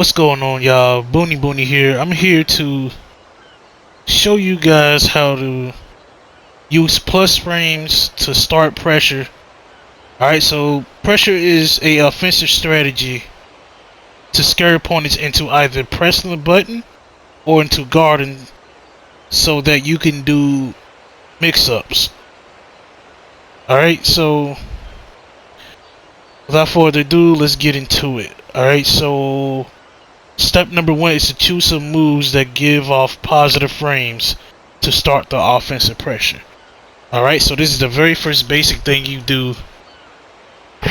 What's going on, y'all? Booney here. I'm here to show you guys how to use plus frames to start pressure. Alright, so pressure is a offensive strategy to scare opponents into either pressing the button or into guarding so that you can do mix-ups. Alright, so without further ado, let's get into it. Alright, so step number 1 is to choose some moves that give off positive frames to start the offensive pressure. Alright, so this is the very first basic thing you do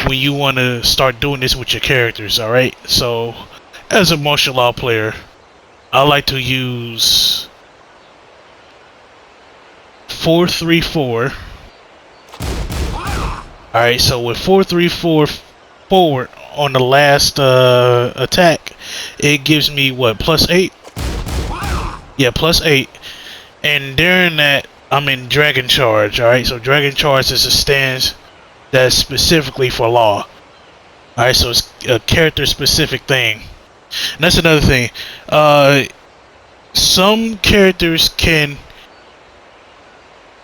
when you want to start doing this with your characters. Alright, so as a martial law player, I like to use 4-3-4. Alright, so with 4-3-4 forward on the last attack, it gives me what, +8? Yeah, +8. And during that, I'm in Dragon Charge. Alright, so Dragon Charge is a stance that's specifically for law. Alright, so it's a character specific thing. And that's another thing. Some characters can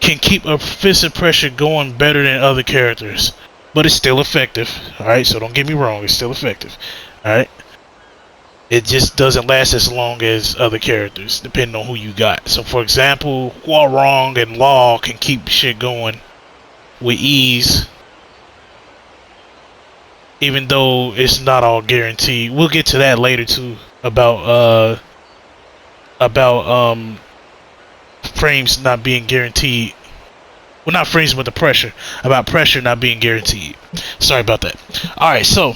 keep offensive pressure going better than other characters, but it's still effective. Alright, so don't get me wrong, it's still effective. Alright, it just doesn't last as long as other characters, depending on who you got. So for example, Warwrong and Law can keep shit going with ease, even though it's not all guaranteed. We'll get to that later too, about frames not being guaranteed. Well, not frames, but the pressure. About pressure not being guaranteed. Sorry about that. Alright, so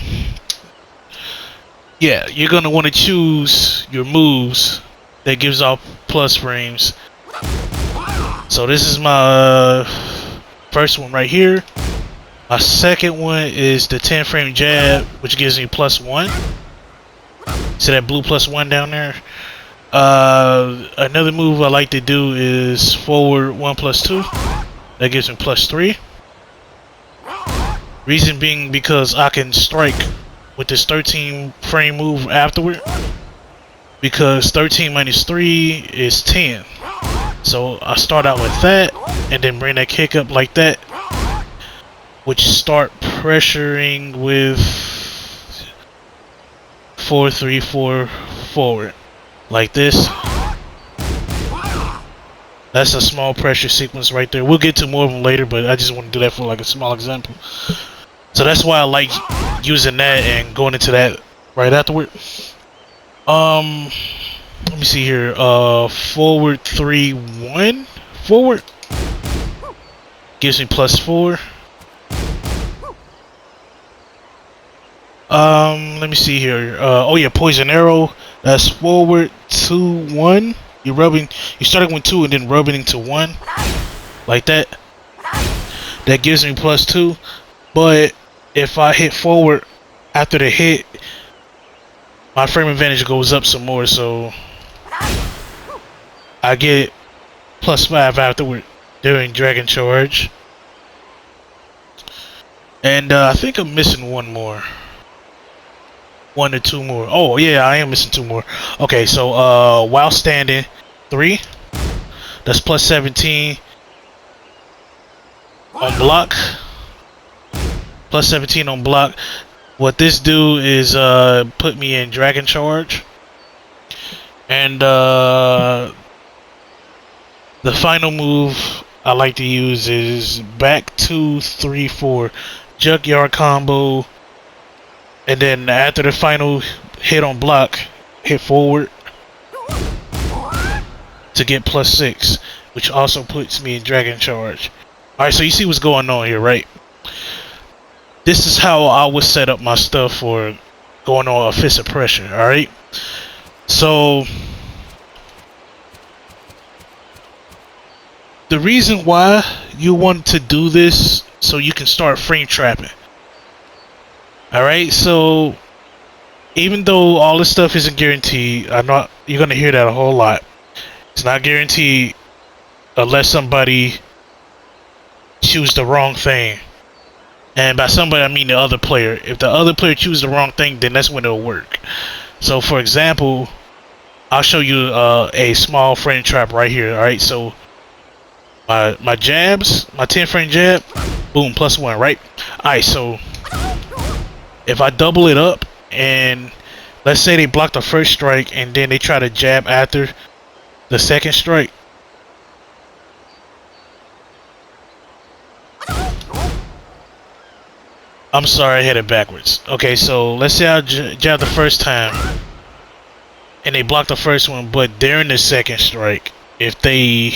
yeah, you're gonna want to choose your moves that gives off plus frames. So this is my first one right here. My second one is the 10 frame jab, which gives me +1. See that blue +1 down there? Another move I like to do is forward 1+2. That gives me +3. Reason being because I can strike with this 13 frame move afterward. Because 13 minus 3 is 10. So I start out with that and then bring that kick up like that, which start pressuring with 4-3-4 forward. Like this. That's a small pressure sequence right there. We'll get to more of them later, but I just want to do that for like a small example. So that's why I like using that and going into that right afterward. Let me see here. Forward 3-1 forward gives me +4. Let me see here. Oh yeah, poison arrow. That's forward 2-1. You're starting with 2 and then rubbing into 1, like that. That gives me +2. But if I hit forward after the hit, my frame advantage goes up some more, so I get +5 afterward during Dragon Charge. And I think I'm missing one more. 1 or 2 more. Oh yeah, I am missing 2 more. Okay, so while standing 3, that's +17 on block. +17 on block. What this do is put me in Dragon Charge. And the final move I like to use is back 2-3-4 junkyard combo. And then after the final hit on block, hit forward to get +6, which also puts me in Dragon Charge. Alright, so you see what's going on here, right? This is how I would set up my stuff for going on offensive pressure, alright? So the reason why you want to do this, so you can start frame trapping. Alright, so even though all this stuff isn't guaranteed, you're gonna hear that a whole lot. It's not guaranteed unless somebody chooses the wrong thing. And by somebody I mean the other player. If the other player chooses the wrong thing, then that's when it'll work. So for example, I'll show you a small frame trap right here. All right, so my jabs, my 10 frame jab, boom, +1, right? All right, so if I double it up and let's say they block the first strike and then they try to jab after the second strike. I'm sorry, I hit it backwards. Okay, so let's say I jab the first time and they block the first one, but during the second strike, if they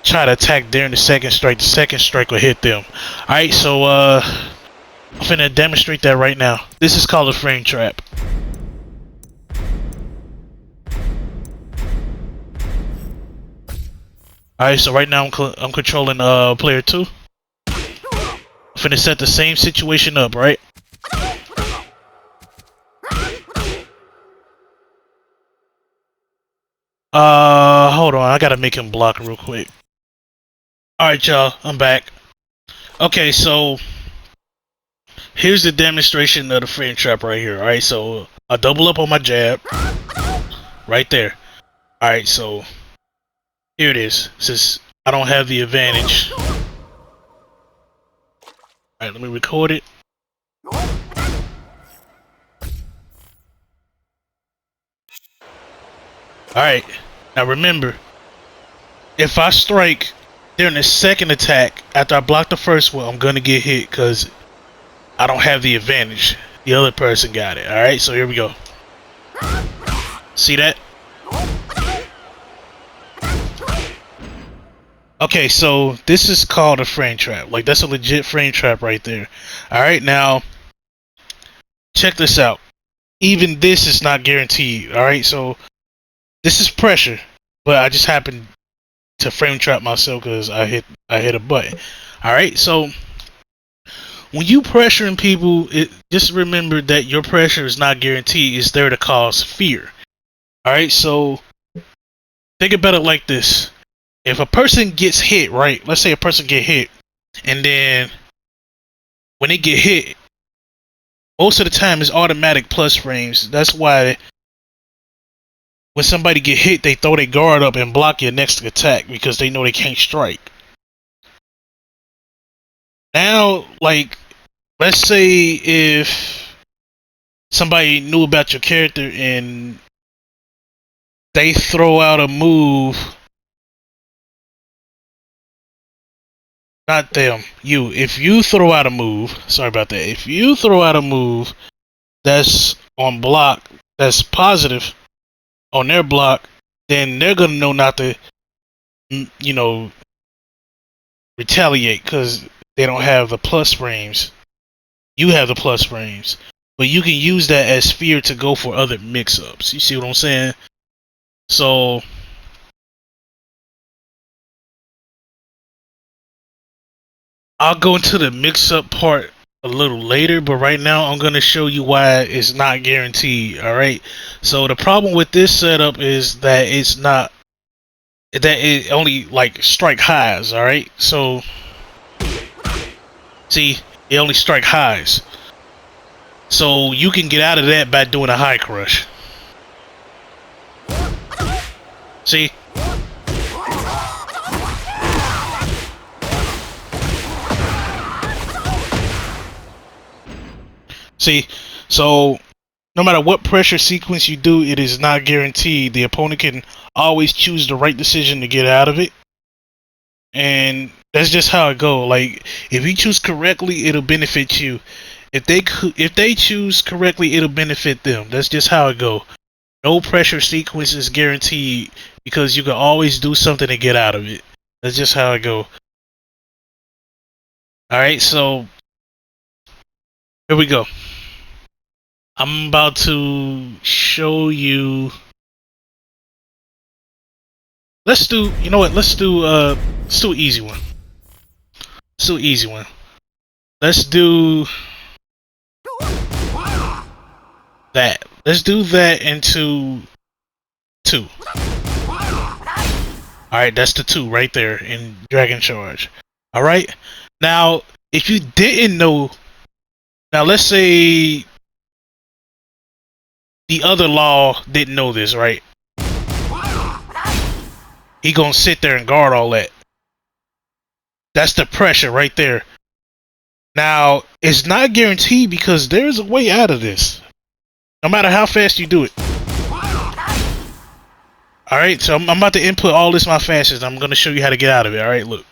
try to attack during the second strike will hit them. Alright, so I'm finna demonstrate that right now. This is called a frame trap. Alright, so right now I'm controlling player 2. I'm finna set the same situation up, right? Hold on, I gotta make him block real quick. Alright, y'all, I'm back. Okay, so here's the demonstration of the frame trap right here. Alright, so I double up on my jab. Right there. Alright, so here it is. Since I don't have the advantage. Alright, let me record it. Alright, now remember, if I strike during the second attack after I block the first one, I'm gonna get hit because I don't have the advantage. The other person got it. Alright, so here we go. See that? Okay, so this is called a frame trap. Like, that's a legit frame trap right there. Alright, now, check this out. Even this is not guaranteed. Alright, so this is pressure, but I just happened to frame trap myself because I hit a button. Alright, so when you pressuring people, just remember that your pressure is not guaranteed. It's there to cause fear. Alright, so think about it like this. If a person gets hit, right? Let's say a person get hit, and then when they get hit, most of the time it's automatic plus frames. That's why when somebody get hit, they throw their guard up and block your next attack because they know they can't strike. Now, like, let's say if somebody knew about your character and they throw out a move. Not them, you. If you throw out a move, sorry about that. If you throw out a move that's on block, that's positive on their block, then they're gonna know not to, you know, retaliate because they don't have the plus frames. You have the plus frames, but you can use that as fear to go for other mix-ups. You see what I'm saying? So I'll go into the mix-up part a little later, but right now I'm going to show you why it's not guaranteed. Alright, so the problem with this setup is that it's not, that it only like strike highs. Alright, so see, it only strike highs, so you can get out of that by doing a high crush. See, so no matter what pressure sequence you do, it is not guaranteed. The opponent can always choose the right decision to get out of it, and that's just how it go. Like, if you choose correctly, it'll benefit you. If they choose correctly, it'll benefit them. That's just how it go. No pressure sequence is guaranteed because you can always do something to get out of it. That's just how it go. Alright, so here we go. I'm about to show you. Let's do, you know what? Let's do an easy one. Let's do an easy one. Let's do that. Let's do that into 2. Alright, that's the 2 right there in Dragon Charge. Alright? Now, if you didn't know, now let's say the other law didn't know this, right? He gonna sit there and guard all that. That's the pressure right there. Now, it's not guaranteed because there's a way out of this. No matter how fast you do it. Alright, so I'm about to input all this my fastest. I'm gonna show you how to get out of it. Alright, look.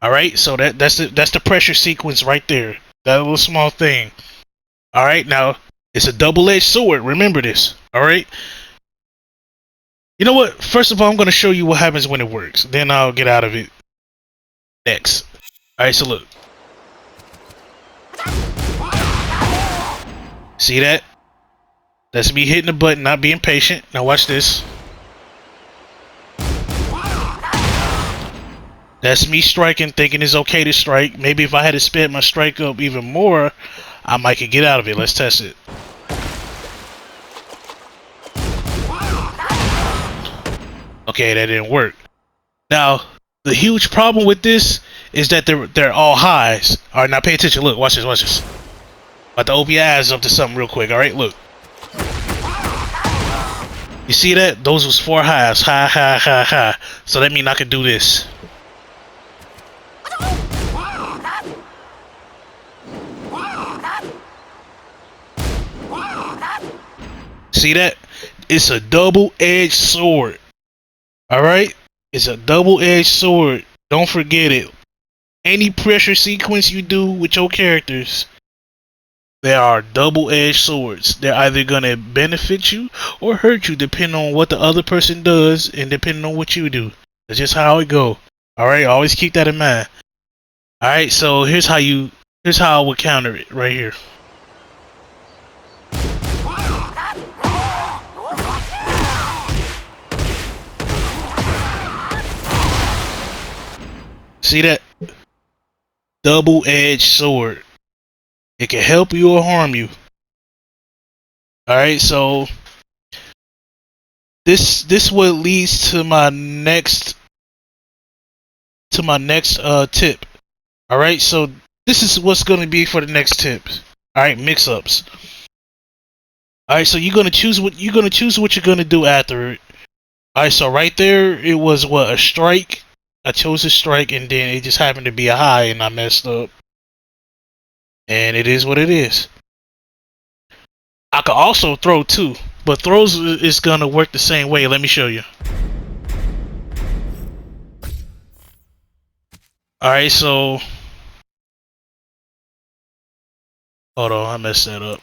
Alright, so that's the pressure sequence right there. That little small thing. Alright, now it's a double-edged sword. Remember this. Alright? You know what? First of all, I'm gonna show you what happens when it works. Then I'll get out of it next. Alright, so look. See that? That's me hitting the button, not being patient. Now watch this. That's me striking, thinking it's okay to strike. Maybe if I had to sped my strike up even more, I might could get out of it. Let's test it. Okay, that didn't work. Now, the huge problem with this is that they're all highs. Alright, now pay attention. Look, watch this, watch this. About to open your eyes up to something real quick, alright? Look. You see that? Those was 4 highs. High, high, high, high. So that means I can do this. See that? It's a double-edged sword. Alright? It's a double-edged sword. Don't forget it. Any pressure sequence you do with your characters, they are double-edged swords. They're either going to benefit you or hurt you depending on what the other person does and depending on what you do. That's just how it go. Alright? Always keep that in mind. Alright, so here's how I would counter it right here. See that? Double-edged sword. It can help you or harm you. Alright, so this what leads to my next tip. Alright, so this is what's gonna be for the next tip. Alright, mix-ups. Alright, so you're gonna choose what you're gonna do after it. Alright, so right there it was what, a strike. I chose a strike and then it just happened to be a high and I messed up. And it is what it is. I could also throw too, but throws is gonna work the same way. Let me show you. Alright, so hold on, I messed that up.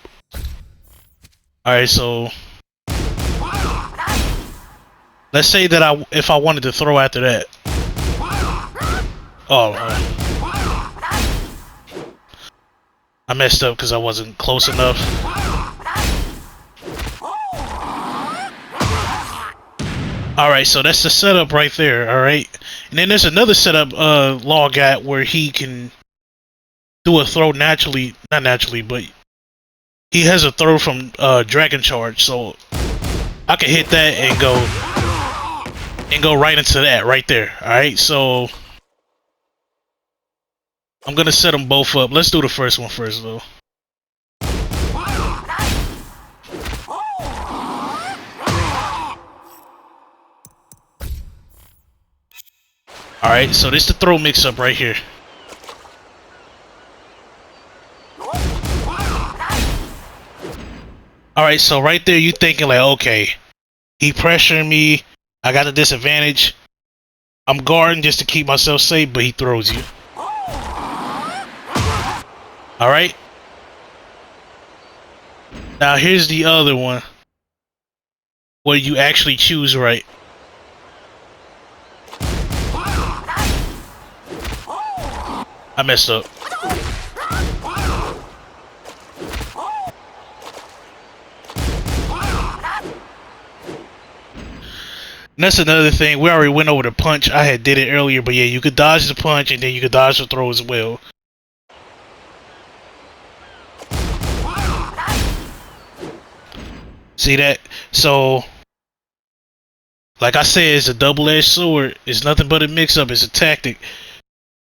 Alright, so let's say that if I wanted to throw after that. Oh, I messed up because I wasn't close enough. Alright, so that's the setup right there, alright? And then there's another setup Law got where he can do a throw naturally, not naturally, but he has a throw from Dragon Charge, so I can hit that and go right into that right there, alright? So I'm gonna set them both up. Let's do the first one first though. Alright, so this is the throw mix up right here. Alright, so right there you thinking like, okay, he pressuring me, I got the disadvantage. I'm guarding just to keep myself safe, but he throws you. Alright. Now here's the other one. Where you actually choose right. I messed up. And that's another thing. We already went over the punch. I had did it earlier, but yeah, you could dodge the punch and then you could dodge the throw as well. See that? So, like I said, it's a double-edged sword. It's nothing but a mix-up. It's a tactic.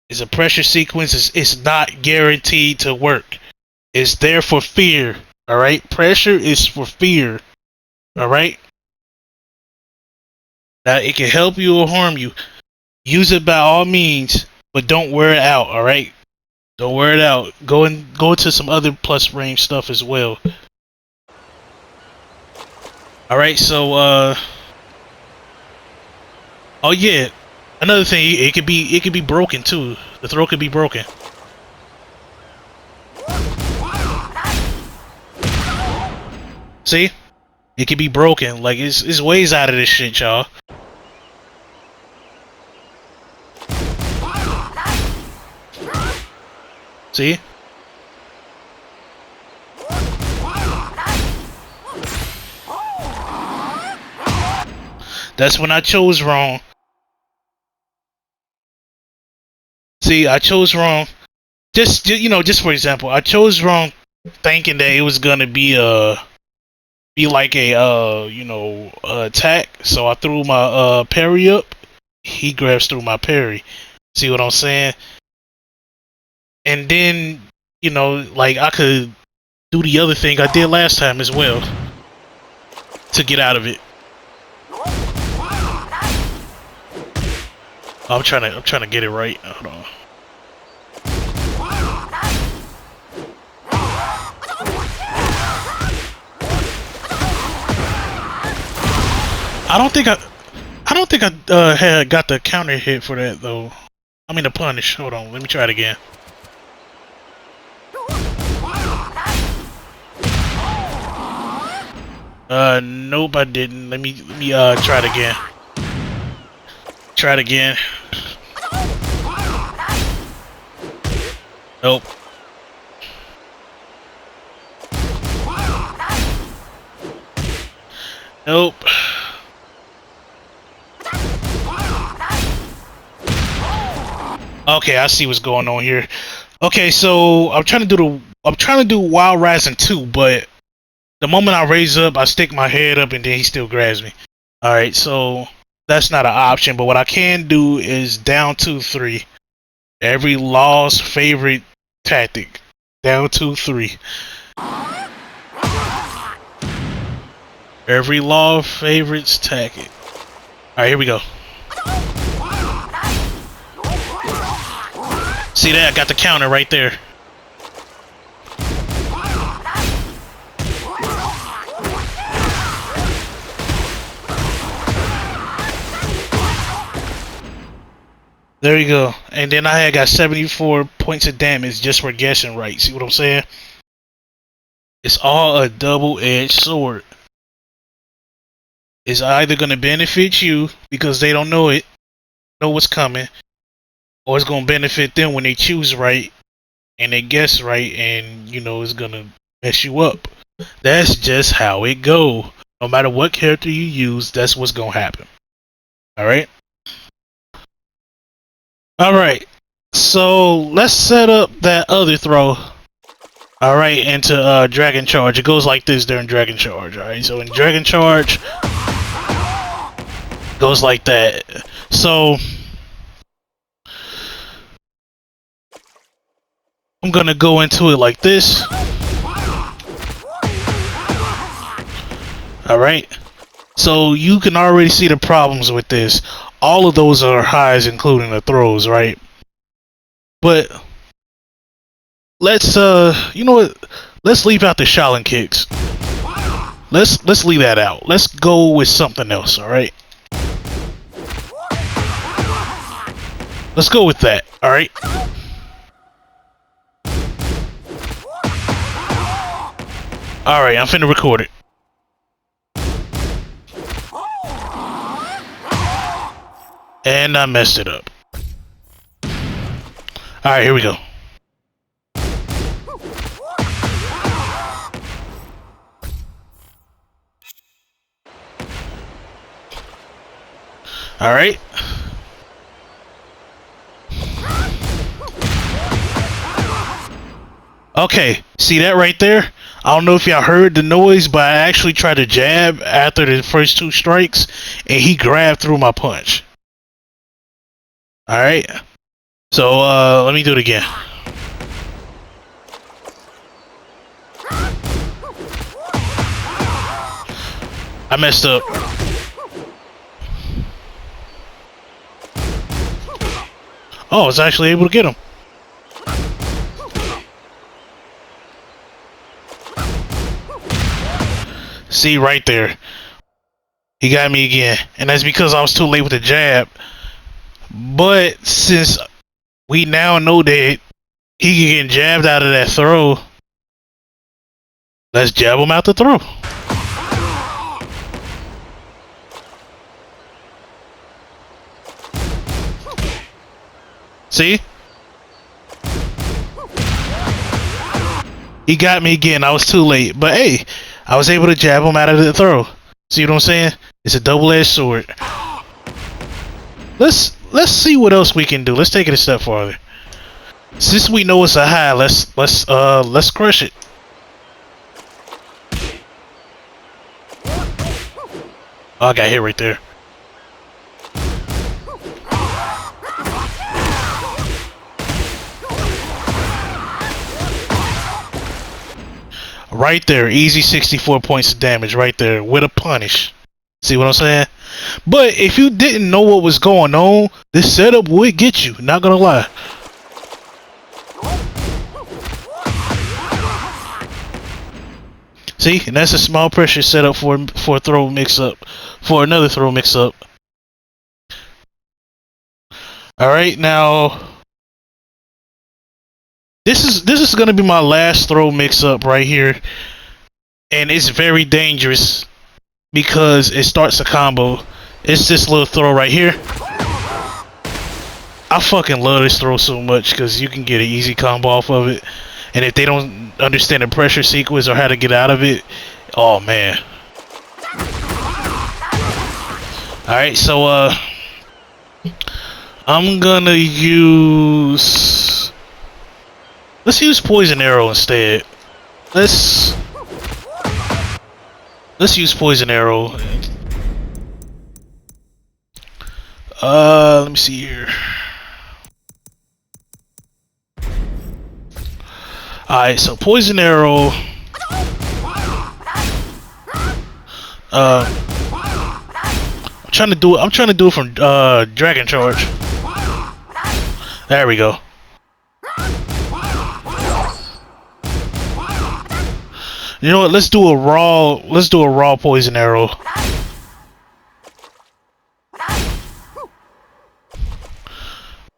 It's a pressure sequence. It's not guaranteed to work. It's there for fear. All right. Pressure is for fear. All right. Now it can help you or harm you. Use it by all means, but don't wear it out. All right. Don't wear it out. Go into some other plus range stuff as well. All right. So oh yeah. Another thing, it could be broken too. The throw could be broken. See? It could be broken. Like it's ways out of this shit, y'all. See? That's when I chose wrong. See, I chose wrong. Just you know, just for example, I chose wrong, thinking that it was gonna be like a you know, attack. So I threw my parry up. He grabs through my parry. See what I'm saying? And then, you know, like I could do the other thing I did last time as well to get out of it. I'm trying to get it right. Hold on. I don't think I had got the counter hit for that though. I mean the punish. Hold on, let me try it again. Nope, I didn't. Let me try it again. Try it again. Nope. Nope. Okay, I see what's going on here. Okay, so I'm trying to do Wild Rising 2, but the moment I raise up, I stick my head up and then he still grabs me. Alright, so that's not an option, but what I can do is down 2-3. Every law's favorite tactic. Down 2-3. Every law favorites tactic. Alright, here we go. See that? I got the counter right there. There you go. And then I had got 74 points of damage just for guessing right. See what I'm saying? It's all a double-edged sword. It's either going to benefit you because they don't know what's coming, or it's going to benefit them when they choose right and they guess right, and you know it's going to mess you up. That's just how it go. No matter what character you use, that's what's going to happen. Alright? Alright. So let's set up that other throw. Alright, into Dragon Charge. It goes like this during Dragon Charge. Alright, so in Dragon Charge, goes like that. So I'm gonna go into it like this. Alright. So you can already see the problems with this. All of those are highs, including the throws, right? But let's you know what? Let's leave out the Shaolin kicks. Let's leave that out. Let's go with something else, alright? Let's go with that, alright? Alright, I'm finna record it. And I messed it up. Alright, here we go. Alright. Okay, see that right there? I don't know if y'all heard the noise, but I actually tried to jab after the first two strikes, and he grabbed through my punch. Alright. So let me do it again. I messed up. Oh, I was actually able to get him. See, right there. He got me again. And that's because I was too late with the jab. But since we now know that he can get jabbed out of that throw, let's jab him out the throw. See? He got me again. I was too late. But hey, I was able to jab him out of the throw. See what I'm saying? It's a double-edged sword. Let's see what else we can do. Let's take it a step farther. Since we know it's a high, let's crush it. Oh, I got hit right there. Right there, easy 64 points of damage right there with a punish. See what I'm saying? But if you didn't know what was going on, this setup would get you, not gonna lie. See, and that's a small pressure setup for a throw mix-up, for another throw mix-up. Alright, now this is gonna be my last throw mix-up right here. And it's very dangerous because it starts a combo. It's this little throw right here. I fucking love this throw so much because you can get an easy combo off of it. And if they don't understand the pressure sequence or how to get out of it, oh man. Alright, so I'm gonna use... Let's use Poison Arrow instead. Let's use Poison Arrow. Let me see here. Alright, so Poison Arrow. I'm trying to do it from Dragon Charge. There we go. You know what? Let's do a raw Poison Arrow.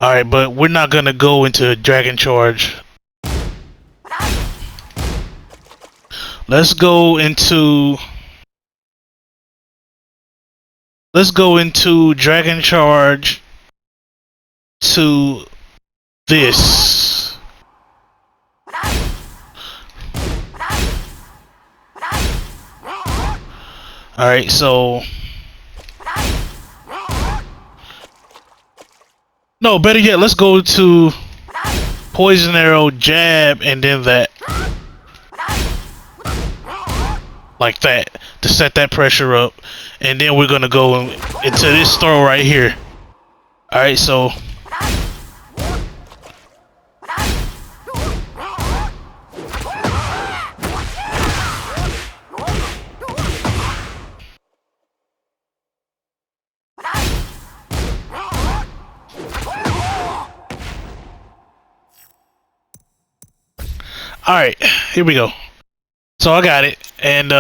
Alright, but we're not gonna go into Dragon Charge. Let's go into Dragon Charge to this. Alright, so no, better yet, let's go to Poison Arrow, jab, and then that. Like that, to set that pressure up. And then we're gonna go into this throw right here. Alright, so alright, here we go. So I got it, and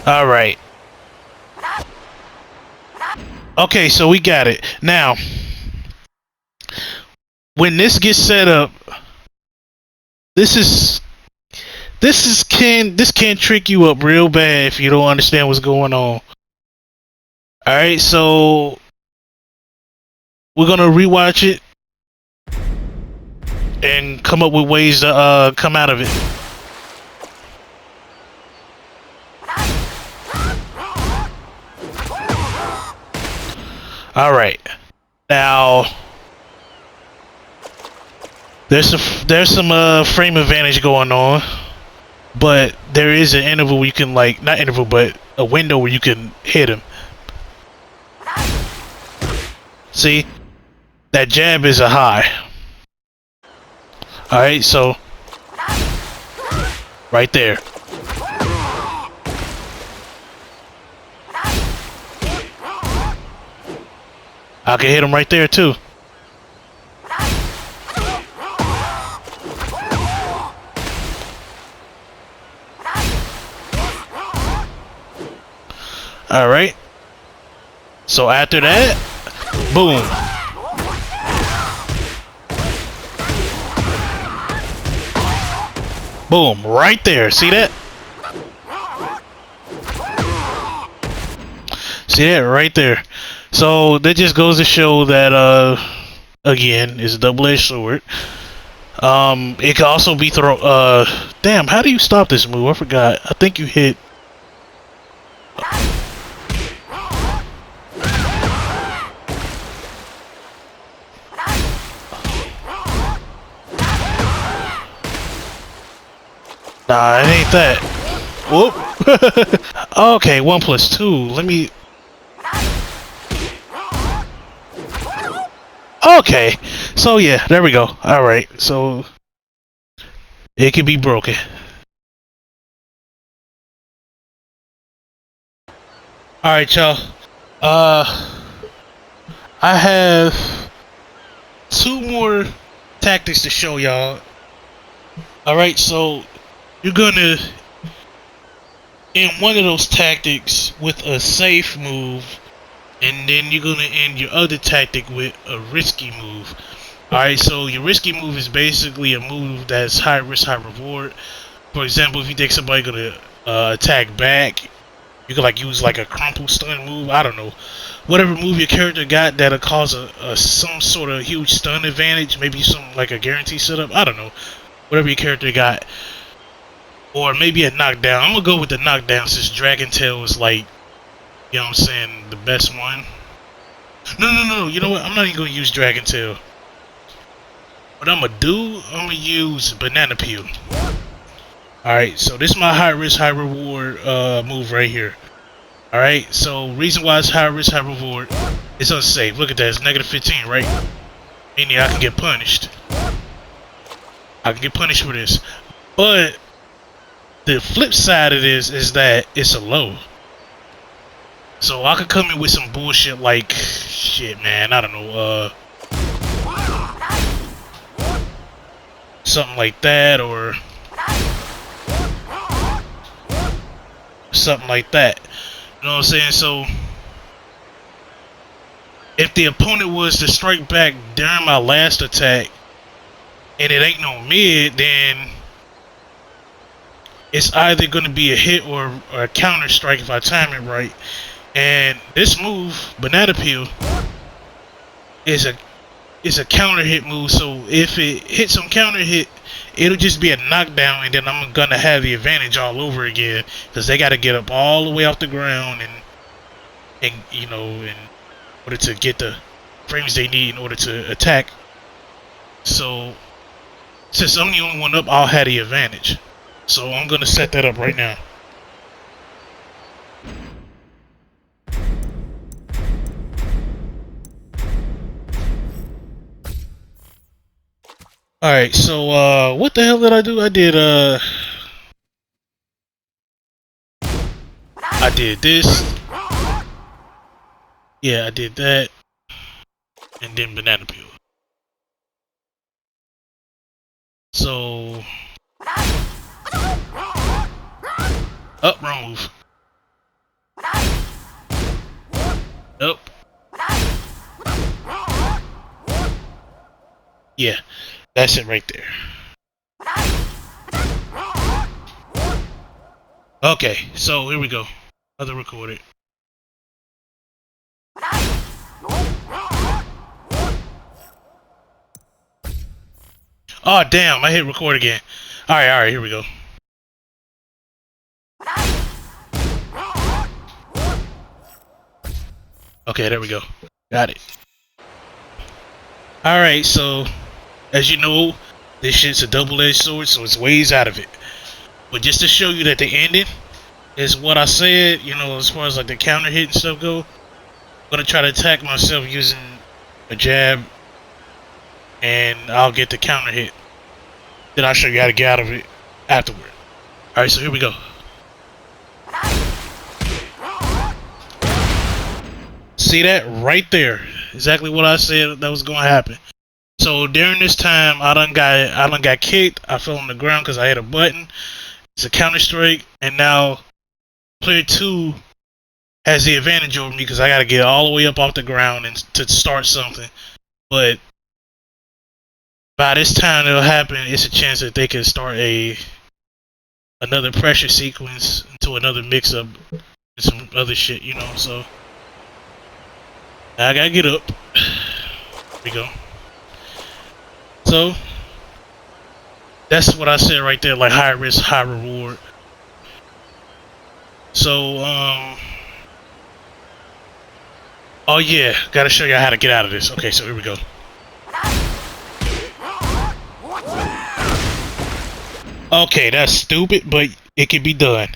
alright. Okay, so we got it. Now, when this gets set up, this can trick you up real bad if you don't understand what's going on. Alright, so we're gonna rewatch it and come up with ways to come out of it. Alright. Now there's some frame advantage going on, but there is an interval you can, like, not interval, but a window where you can hit him. See, that jab is a high. All right, so right there. I can hit him right there too. Alright. So after that, boom. Boom, right there. See that? See that right there. So that just goes to show that again, it's a double-edged sword. It can also be damn, how do you stop this move? I forgot. I think you hit. Nah, it ain't that. Whoop. Okay, 1 plus 2. Let me. Okay, so yeah, there we go. Alright, so it can be broken. Alright, y'all. I have 2 more tactics to show y'all. Alright, so you're gonna end one of those tactics with a safe move, and then you're gonna end your other tactic with a risky move. Alright, so your risky move is basically a move that's high risk, high reward. For example, if you think somebody's gonna attack back, you can like use like a crumple stun move. I don't know, whatever move your character got that'll cause some sort of huge stun advantage. Maybe some like a guarantee setup. I don't know, whatever your character got. Or maybe a knockdown. I'm gonna go with the knockdown since Dragon Tail is like, you know what I'm saying, the best one. No. You know what? I'm not even gonna use Dragon Tail. What I'm gonna do, I'm gonna use Banana Peel. Alright, so this is my high risk, high reward move right here. Alright, so reason why it's high risk, high reward, it's unsafe. Look at that, it's negative 15, right? Meaning I can get punished. I can get punished for this. But the flip side of this is that it's a low. So I could come in with some bullshit like, shit man, I don't know, something like that, or something like that. You know what I'm saying? So if the opponent was to strike back during my last attack and it ain't no mid, then it's either going to be a hit or a counter strike if I time it right. And this move, Banana Peel, is a counter hit move. So if it hits some counter hit, it'll just be a knockdown, and then I'm gonna have the advantage all over again because they got to get up all the way off the ground and you know, in order to get the frames they need in order to attack. So since I'm the only one up, I'll have the advantage. So I'm gonna set that up right now. Alright, so what the hell did I do? I did this. Yeah, I did that. And then Banana Peel. So up, wrong move. Nope. Yeah, that's it right there. Okay, so here we go. Other recorded. Oh damn, I hit record again. Alright, here we go. Okay, there we go. Got it. Alright, so as you know, this shit's a double-edged sword, so it's ways out of it. But just to show you that the ending is what I said. You know, as far as like the counter hit and stuff go, I'm gonna try to attack myself using a jab, and I'll get the counter hit. Then I'll show you how to get out of it afterward. All right, so here we go. See that right there? Exactly what I said that was gonna happen. So during this time, I done got kicked. I fell on the ground because I hit a button. It's a counter strike, and now player 2 has the advantage over me because I got to get all the way up off the ground and to start something. But by this time it'll happen, it's a chance that they can start another pressure sequence into another mix-up and some other shit, you know. So I gotta get up. Here we go. So that's what I said right there, like high risk, high reward. So oh yeah, gotta show you how to get out of this. Okay, so here we go. Okay, that's stupid, but it can be done.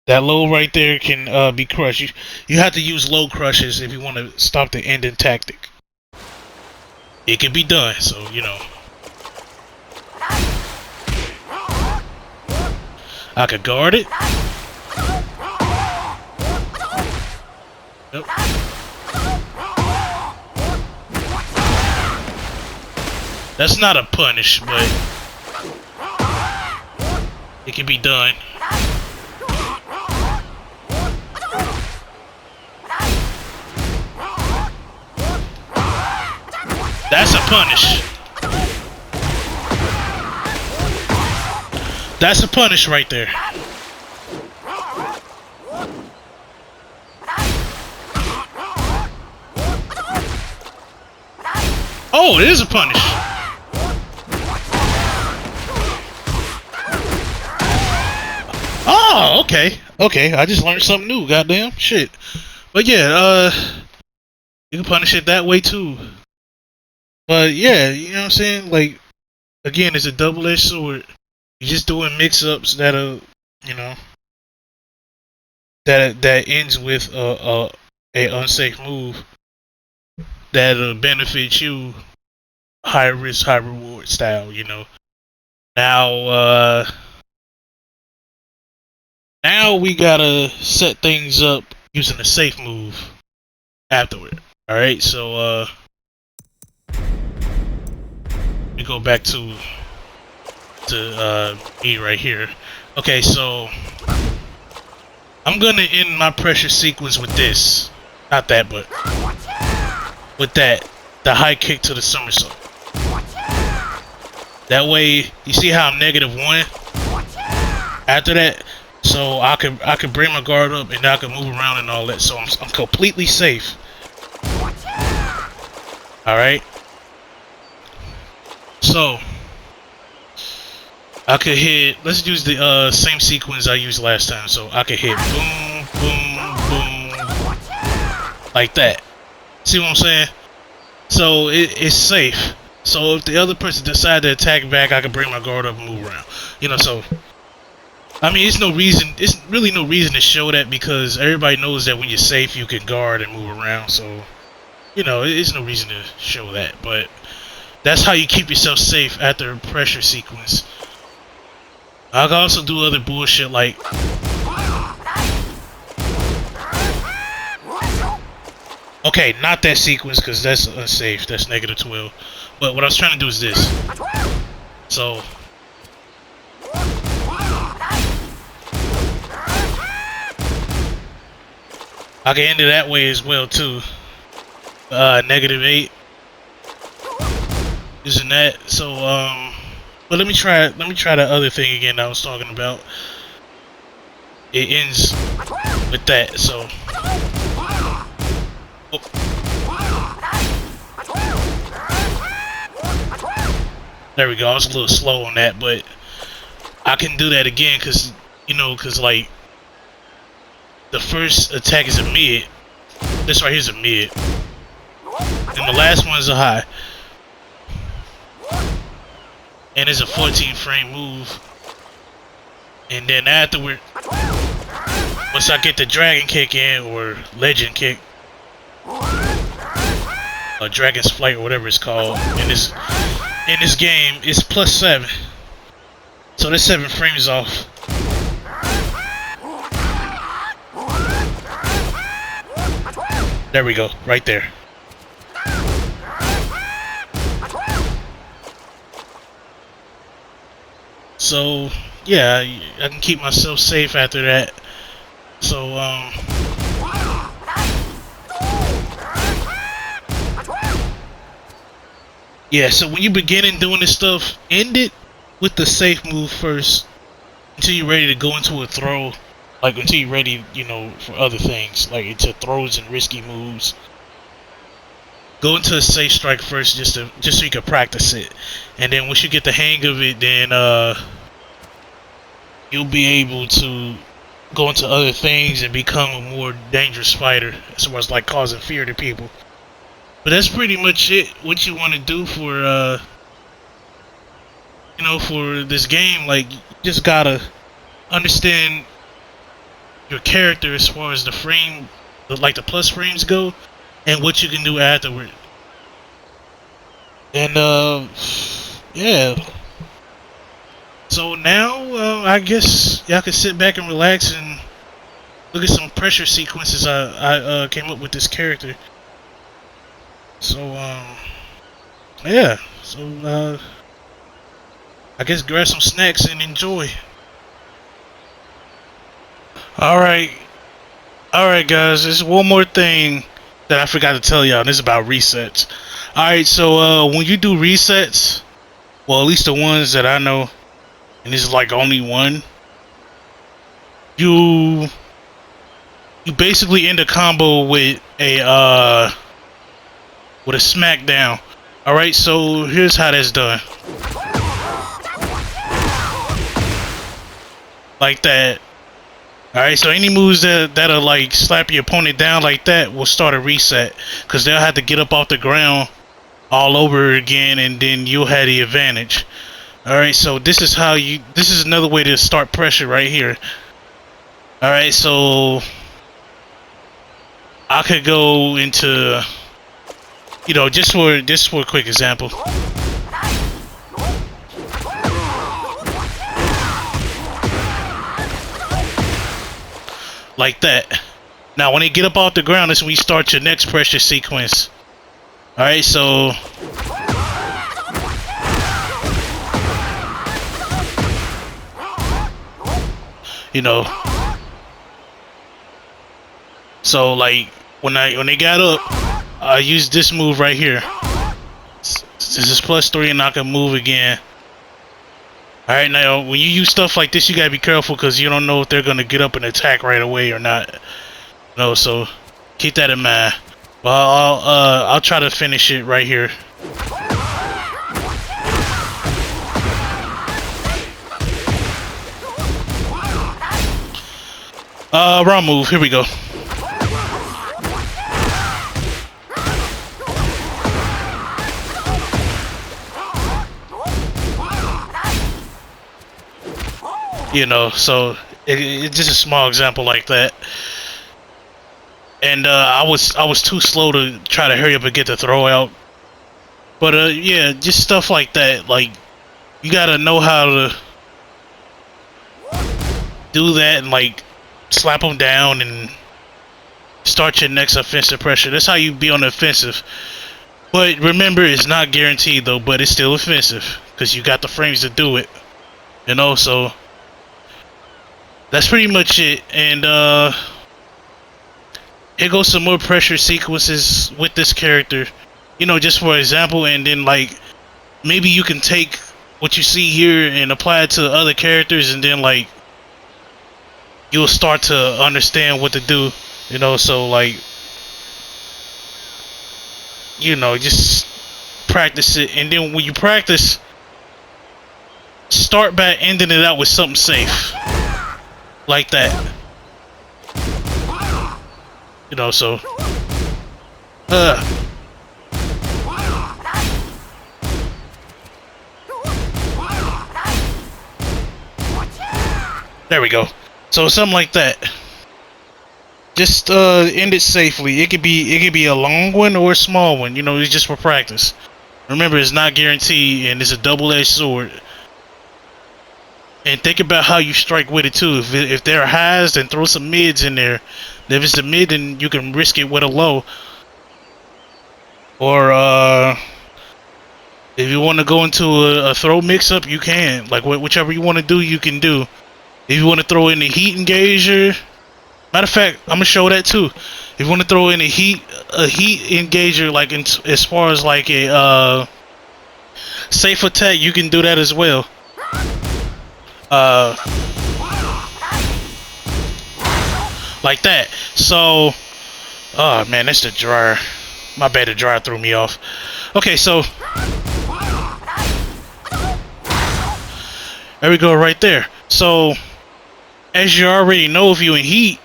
That low right there can be crushed. You have to use low crushes if you want to stop the ending tactic. It can be done, so you know. I could guard it. Yep. That's not a punish, but it can be done. That's a punish. That's a punish right there. Oh, it is a punish. Oh, okay. Okay, I just learned something new, goddamn. Shit. But yeah, you can punish it that way too. But yeah, you know what I'm saying? Like, again, it's a double-edged sword. You're just doing mix-ups that'll, you know, that ends with a unsafe move that'll benefit you, high risk, high reward style. You know. Now we gotta set things up using a safe move afterward. All right, so we go back to me right here. Okay, so I'm gonna end my pressure sequence with this. Not that, but with that, the high kick to the somersault. That way, you see how I'm -1 after that, so I can bring my guard up and I can move around and all that. So I'm completely safe. All right. So I could hit. Let's use the same sequence I used last time. So I could hit boom, boom, boom, like that. See what I'm saying? So it's safe. So if the other person decides to attack back, I can bring my guard up and move around. You know, so I mean, it's really no reason to show that because everybody knows that when you're safe, you can guard and move around. So, you know, it's no reason to show that. But that's how you keep yourself safe after a pressure sequence. I can also do other bullshit like okay, not that sequence because that's unsafe. That's -12. But what I was trying to do is this. So I can end it that way as well too. -8. Using that. So but let me try the other thing again I was talking about. It ends with that. So oh. There we go. I was a little slow on that, but I can do that again because, you know, because like the first attack is a mid. This right here is a mid, and the last one is a high, and it's a 14 frame move. And then afterward, Once I get the dragon kick in, or legend kick, or dragon's flight, or whatever it's called in this game, it's +7. So that's 7 frames off. There we go, right there. So yeah, I can keep myself safe after that. So yeah, so when you begin doing this stuff, end it with the safe move first until you're ready to go into a throw. Like until you're ready, you know, for other things, like into throws and risky moves. Go into a safe strike first, just so you can practice it, and then once you get the hang of it, then you'll be able to go into other things and become a more dangerous fighter, as far as like causing fear to people. But that's pretty much it. What you want to do for you know, for this game, like you just gotta understand your character as far as the frame, like the plus frames go, and what you can do afterward. And yeah. So now I guess y'all can sit back and relax and look at some pressure sequences I came up with this character. So yeah. So I guess grab some snacks and enjoy. Alright guys, there's one more thing that I forgot to tell y'all, and this is about resets. Alright, so when you do resets, well, at least the ones that I know, and this is like only one, you basically end a combo with a smackdown. Alright, so here's how that's done. Like that. Alright, so any moves that'll like slap your opponent down like that will start a reset, because they'll have to get up off the ground all over again, and then you'll have the advantage. Alright, so this is another way to start pressure right here. Alright, so I could go into, you know, just for a quick example. Like that. Now when they get up off the ground, that's when you start your next pressure sequence. Alright, so you know, so like when they got up, I used this move right here. This is +3 and I can move again. Alright, now when you use stuff like this, you gotta be careful, because you don't know if they're gonna get up and attack right away or not. No, so keep that in mind. Well, I'll try to finish it right here. Wrong move. Here we go. You know, so it's just a small example like that. And I was too slow to try to hurry up and get the throw out. But yeah, just stuff like that. Like, you gotta know how to do that and like slap them down and start your next offensive pressure. That's how you be on the offensive. But remember, it's not guaranteed though, but it's still offensive, because you got the frames to do it. You know, so that's pretty much it. And here goes some more pressure sequences with this character, you know, just for example. And then like maybe you can take what you see here and apply it to other characters, and then like you'll start to understand what to do, you know. So like, you know, just practice it, and then when you practice, start by ending it out with something safe like that, you know. So there we go. So something like that. Just end it safely. It could be a long one or a small one. You know, it's just for practice. Remember, it's not guaranteed, and it's a double-edged sword. And think about how you strike with it too. If there are highs, then throw some mids in there. If it's a mid, then you can risk it with a low. Or if you want to go into a throw mix-up, you can. Like whichever you want to do, you can do. If you want to throw in the heat engager, matter of fact, I'm gonna show that too. If you want to throw in a heat engager, like as far as like a safe attack, you can do that as well. Like that. So, oh man, that's the dryer. My bad, the dryer threw me off. Okay, so there we go, right there. So, as you already know, if you in heat,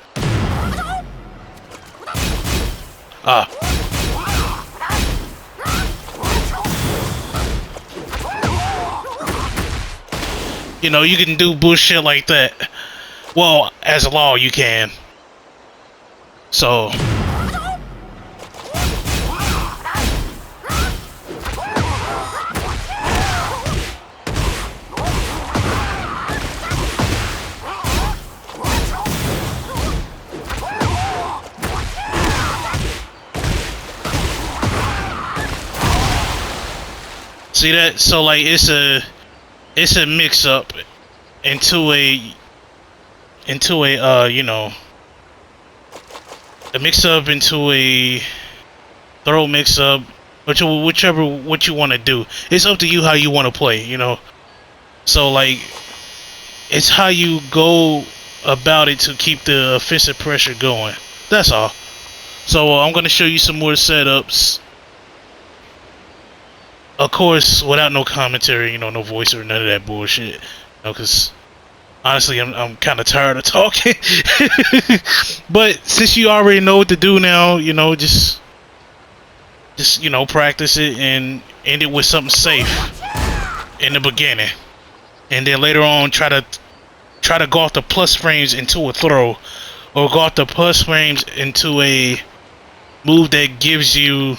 you know, you can do bullshit like that. Well, as a law, you can. So, see that? So like it's a mix up into a you know, a mix up into a throw mix up, whichever what you want to do. It's up to you how you want to play, you know. So like it's how you go about it to keep the offensive pressure going. That's all. So I'm gonna show you some more setups. Of course, without no commentary, you know, no voice or none of that bullshit. You know, because honestly, I'm kind of tired of talking. But since you already know what to do now, you know, just you know, practice it and end it with something safe in the beginning, and then later on try to go off the plus frames into a throw, or go off the plus frames into a move that gives you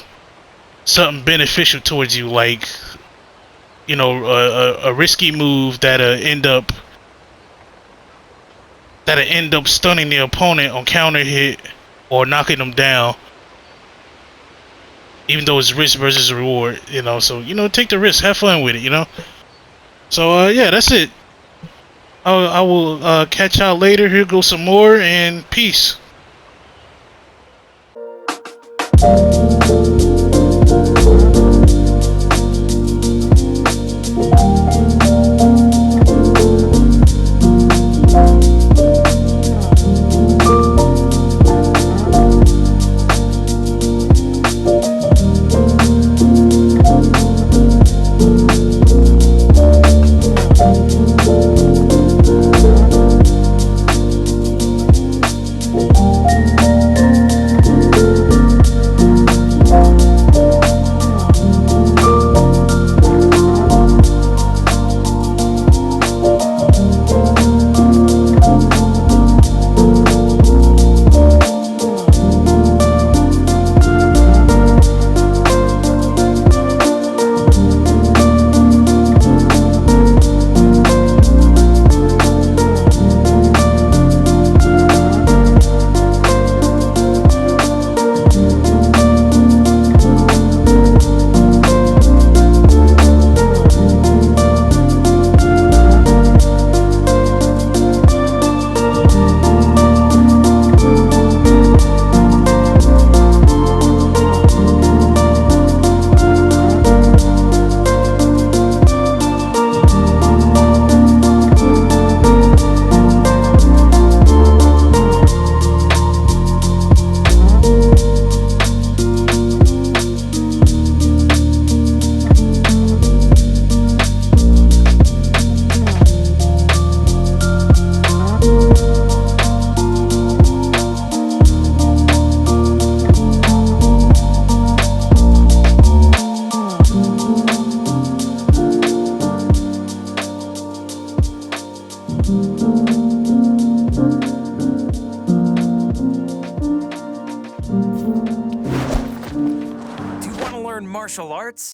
something beneficial towards you, like, you know, a risky move that'll end up stunning the opponent on counter hit or knocking them down, even though it's risk versus reward, you know. So, you know, take the risk, have fun with it, you know. So yeah, that's it. I will catch y'all later. Here goes some more, and peace.